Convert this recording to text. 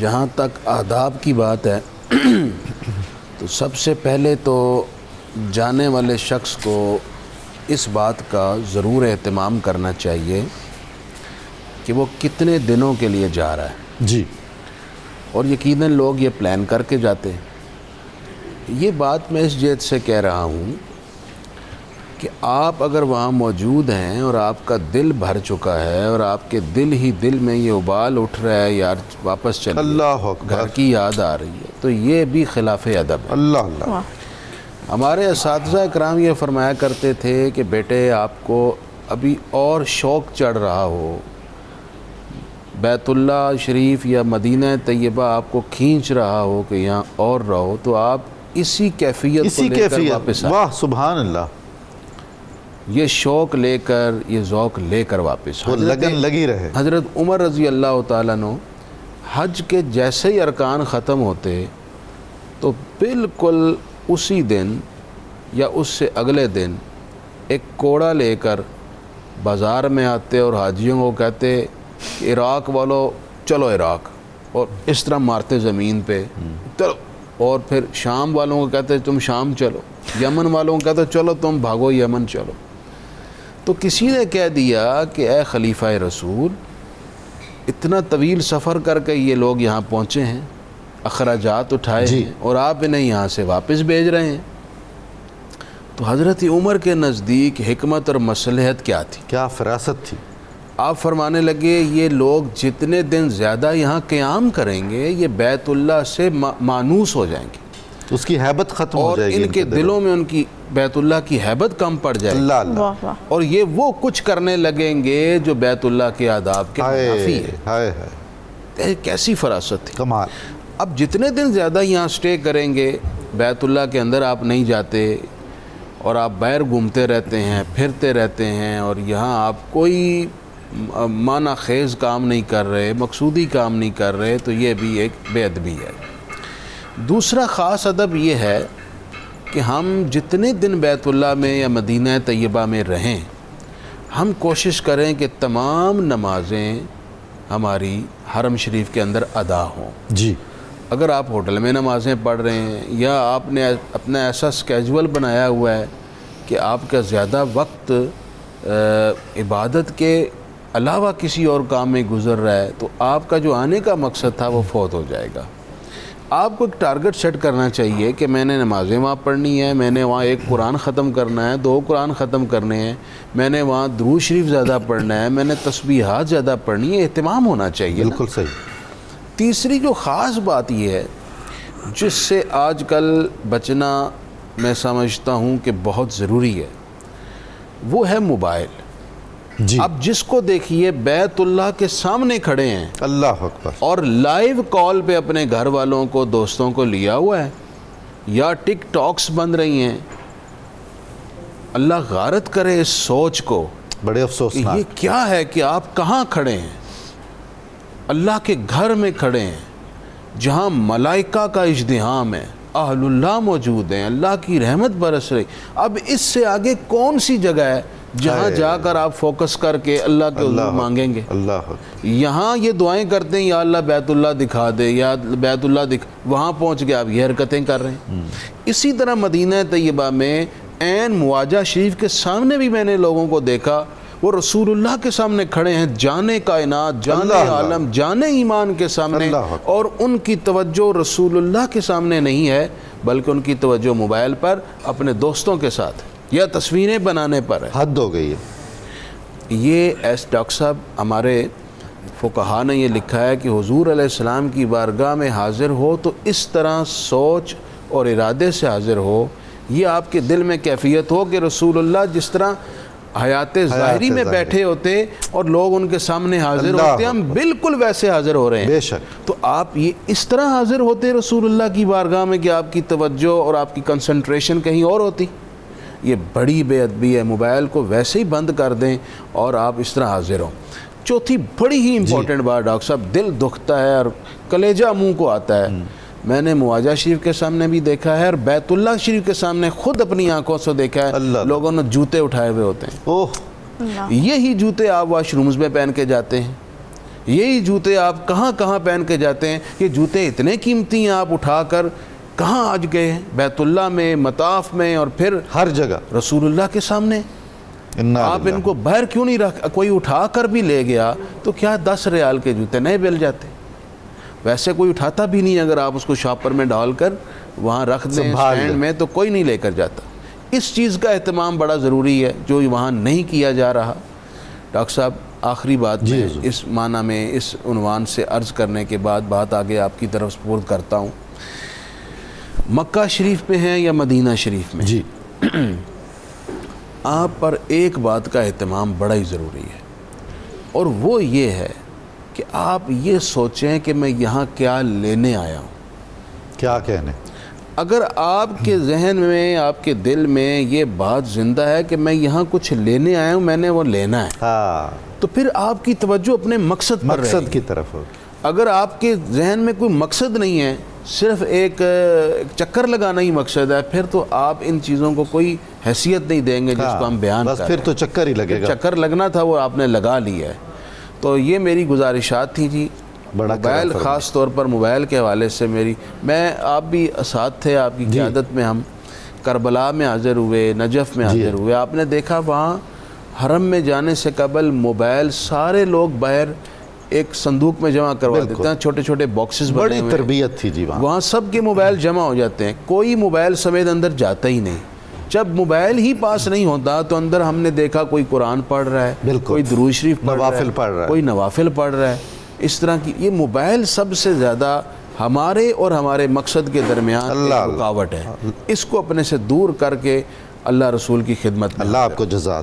جہاں تک آداب کی بات ہے تو سب سے پہلے تو جانے والے شخص کو اس بات کا ضرور اہتمام کرنا چاہیے کہ وہ کتنے دنوں کے لیے جا رہا ہے. جی. اور یقیناً لوگ یہ پلان کر کے جاتے ہیں. یہ بات میں اس جہت سے کہہ رہا ہوں کہ آپ اگر وہاں موجود ہیں اور آپ کا دل بھر چکا ہے اور آپ کے دل میں یہ ابال اٹھ رہا ہے یار واپس چلیے، اللہ اکبر، گھر کی یاد آ رہی ہے، تو یہ بھی خلاف ادب ہے. اللہ اللہ. ہمارے اساتذہ اکرام یہ فرمایا کرتے تھے کہ بیٹے آپ کو ابھی اور شوق چڑھ رہا ہو، بیت اللہ شریف یا مدینہ طیبہ آپ کو کھینچ رہا ہو کہ یہاں اور رہو، تو آپ اسی کیفیت کو لے کر واپس آئیں. واہ سبحان اللہ. یہ شوق لے کر، یہ ذوق لے کر واپس وہ لگن لگی رہے. حضرت عمر رضی اللہ تعالیٰ عنہ حج کے جیسے ہی ارکان ختم ہوتے تو بالکل اسی دن یا اس سے اگلے دن ایک کوڑا لے کر بازار میں آتے اور حاجیوں کو کہتے عراق والو چلو عراق، اور اس طرح مارتے زمین پہ چلو، اور پھر شام والوں کو کہتے تم شام چلو، یمن والوں کو کہتے چلو تم بھاگو یمن چلو. تو کسی نے کہہ دیا کہ اے خلیفہ رسول، اتنا طویل سفر کر کے یہ لوگ یہاں پہنچے ہیں، اخراجات اٹھائے ہیں اور آپ انہیں یہاں سے واپس بھیج رہے ہیں. تو حضرت عمر کے نزدیک حکمت اور مصلحت کیا تھی؟ کیا فراست تھی؟ آپ فرمانے لگے یہ لوگ جتنے دن زیادہ یہاں قیام کریں گے یہ بیت اللہ سے مانوس ہو جائیں گے، اس کی حیبت ختم ہو جائے گی، اور ان کے دلوں میں ان کی بیت اللہ کی حیبت کم پڑ جائے گی. اللہ اللہ. اور یہ وہ کچھ کرنے لگیں گے جو بیت اللہ کے آداب کے منافی ہے. ہائے ہائے، کیسی فراست تھی. کمال. اب جتنے دن زیادہ یہاں سٹے کریں گے، بیت اللہ کے اندر آپ نہیں جاتے اور آپ باہر گھومتے رہتے ہیں، پھرتے رہتے ہیں، اور یہاں آپ کوئی معنی خیز کام نہیں کر رہے، مقصودی کام نہیں کر رہے، تو یہ بھی ایک بے ادبی ہے. دوسرا خاص ادب یہ ہے کہ ہم جتنے دن بیت اللہ میں یا مدینہ طیبہ میں رہیں، ہم کوشش کریں کہ تمام نمازیں ہماری حرم شریف کے اندر ادا ہوں. جی. اگر آپ ہوٹل میں نمازیں پڑھ رہے ہیں یا آپ نے اپنا ایسا سکیجول بنایا ہوا ہے کہ آپ کا زیادہ وقت عبادت کے علاوہ کسی اور کام میں گزر رہا ہے، تو آپ کا جو آنے کا مقصد تھا وہ فوت ہو جائے گا. آپ کو ایک ٹارگٹ سیٹ کرنا چاہیے کہ میں نے نمازیں وہاں پڑھنی ہے، میں نے وہاں 1 قرآن ختم کرنا ہے، 2 قرآن ختم کرنے ہیں، میں نے وہاں درود شریف زیادہ پڑھنا ہے، میں نے تسبیحات زیادہ پڑھنی ہے. اہتمام ہونا چاہیے. بالکل صحیح. تیسری جو خاص بات یہ ہے جس سے آج کل بچنا میں سمجھتا ہوں کہ بہت ضروری ہے، وہ ہے موبائل. جی. اب جس کو دیکھیے بیت اللہ کے سامنے کھڑے ہیں، اللہ اکبر، اور لائیو کال پہ اپنے گھر والوں کو، دوستوں کو لیا ہوا ہے، یا ٹک ٹاکس بن رہی ہیں. اللہ غارت کرے اس سوچ کو، بڑے افسوسناک. یہ کیا ہے کہ آپ کہاں کھڑے ہیں؟ اللہ کے گھر میں کھڑے ہیں جہاں ملائکہ کا ازدحام ہے، اہل اللہ موجود ہیں، اللہ کی رحمت برس رہی. اب اس سے آگے کون سی جگہ ہے جہاں جا کر آپ فوکس کر کے اللہ کے حضور مانگیں گے؟ اللہ. یہاں یہ دعائیں کرتے ہیں یا اللہ بیت اللہ دکھا دے، یا بیت اللہ وہاں پہنچ کے آپ یہ حرکتیں کر رہے ہیں. اسی طرح مدینہ طیبہ میں عین مواجہ شریف کے سامنے بھی میں نے لوگوں کو دیکھا، وہ رسول اللہ کے سامنے کھڑے ہیں، جانے کائنات، جانے عالم، جانے ایمان کے سامنے، اور ان کی توجہ رسول اللہ کے سامنے نہیں ہے بلکہ ان کی توجہ موبائل پر اپنے دوستوں کے ساتھ یا تصویریں بنانے پر ہے. حد ہو گئی ہے. یہ ڈاکٹر صاحب ہمارے فقہا نے یہ لکھا ہے کہ حضور علیہ السلام کی بارگاہ میں حاضر ہو تو اس طرح سوچ اور ارادے سے حاضر ہو، یہ آپ کے دل میں کیفیت ہو کہ رسول اللہ جس طرح حیات ظاہری میں بیٹھے ہوتے اور لوگ ان کے سامنے حاضر ہوتے، ہم بالکل ویسے حاضر ہو رہے ہیں. بے شک. تو آپ یہ اس طرح حاضر ہوتے رسول اللہ کی بارگاہ میں کہ آپ کی توجہ اور آپ کی کنسنٹریشن کہیں اور ہوتی. یہ بڑی بے ادبی ہے. موبائل کو ویسے ہی بند کر دیں اور آپ اس طرح حاضر ہوں. چوتھی بڑی ہی امپورٹنٹ بات ڈاکٹر صاحب، دل دکھتا ہے اور کلیجہ منہ کو آتا ہے. میں نے مواجہ شریف کے سامنے بھی دیکھا ہے اور بیت اللہ شریف کے سامنے خود اپنی آنکھوں سے دیکھا ہے، لوگوں نے جوتے اٹھائے ہوئے ہوتے ہیں. یہی جوتے آپ واش رومز میں پہن کے جاتے ہیں، یہی جوتے آپ کہاں کہاں پہن کے جاتے ہیں. یہ جوتے اتنے قیمتی ہیں, آپ اٹھا کر کہاں آج گئے ہیں؟ بیت اللہ میں, مطاف میں, اور پھر ہر جگہ رسول اللہ کے سامنے. آپ ان کو باہر کیوں نہیں رکھ, کوئی اٹھا کر بھی لے گیا تو کیا 10 ریال کے جوتے نئے مل جاتے. ویسے کوئی اٹھاتا بھی نہیں, اگر آپ اس کو شاپر میں ڈال کر وہاں رکھ دیں اسٹینڈ میں تو کوئی نہیں لے کر جاتا. اس چیز کا اہتمام بڑا ضروری ہے جو وہاں نہیں کیا جا رہا. ڈاکٹر صاحب آخری بات میں اس معنی میں اس عنوان سے عرض کرنے کے بعد بات آگے آپ کی طرف سپرد کرتا ہوں. مکہ شریف میں ہیں یا مدینہ شریف میں, جی آپ پر ایک بات کا اہتمام بڑا ہی ضروری ہے, اور وہ یہ ہے کہ آپ یہ سوچیں کہ میں یہاں کیا لینے آیا ہوں. کیا کہنے, اگر آپ کے ذہن میں, آپ کے دل میں یہ بات زندہ ہے کہ میں یہاں کچھ لینے آیا ہوں, میں نے وہ لینا ہے, ہاں تو پھر آپ کی توجہ اپنے مقصد پر رہے گی. مقصد کی طرف ہو. اگر آپ کے ذہن میں کوئی مقصد نہیں ہے, صرف ایک چکر لگانا ہی مقصد ہے, پھر تو آپ ان چیزوں کو کوئی حیثیت نہیں دیں گے جس کو ہم بیان بس کر پھر رہے تو چکر ہی لگے ہیں. گا. چکر لگنا تھا وہ آپ نے لگا لیا ہے. تو یہ میری گزارشات تھیں جی. بڑا موبائل, خاص طور پر موبائل کے حوالے سے آپ بھی ساتھ تھے, آپ کی قیادت میں ہم کربلا میں حاضر ہوئے, نجف میں حاضر ہوئے. آپ نے دیکھا وہاں حرم میں جانے سے قبل موبائل سارے لوگ باہر ایک صندوق میں جمع کروا دیتے ہیں, چھوٹے چھوٹے باکسز بنے بڑی ہوئے, تربیت تھی جی وہاں سب کے موبائل جمع ہو جاتے ہیں, کوئی موبائل سمیت اندر جاتا ہی نہیں. جب موبائل ہی پاس نہیں ہوتا تو اندر ہم نے دیکھا کوئی قرآن پڑھ رہا ہے, کوئی درود شریف پڑھ رہا ہے, کوئی نوافل پڑھ رہا ہے. اس طرح کی یہ موبائل سب سے زیادہ ہمارے اور ہمارے مقصد کے درمیان ایک رکاوٹ ہے. اس کو اپنے سے دور کر کے اللہ رسول کی خدمت میں اللہ آپ کو جزا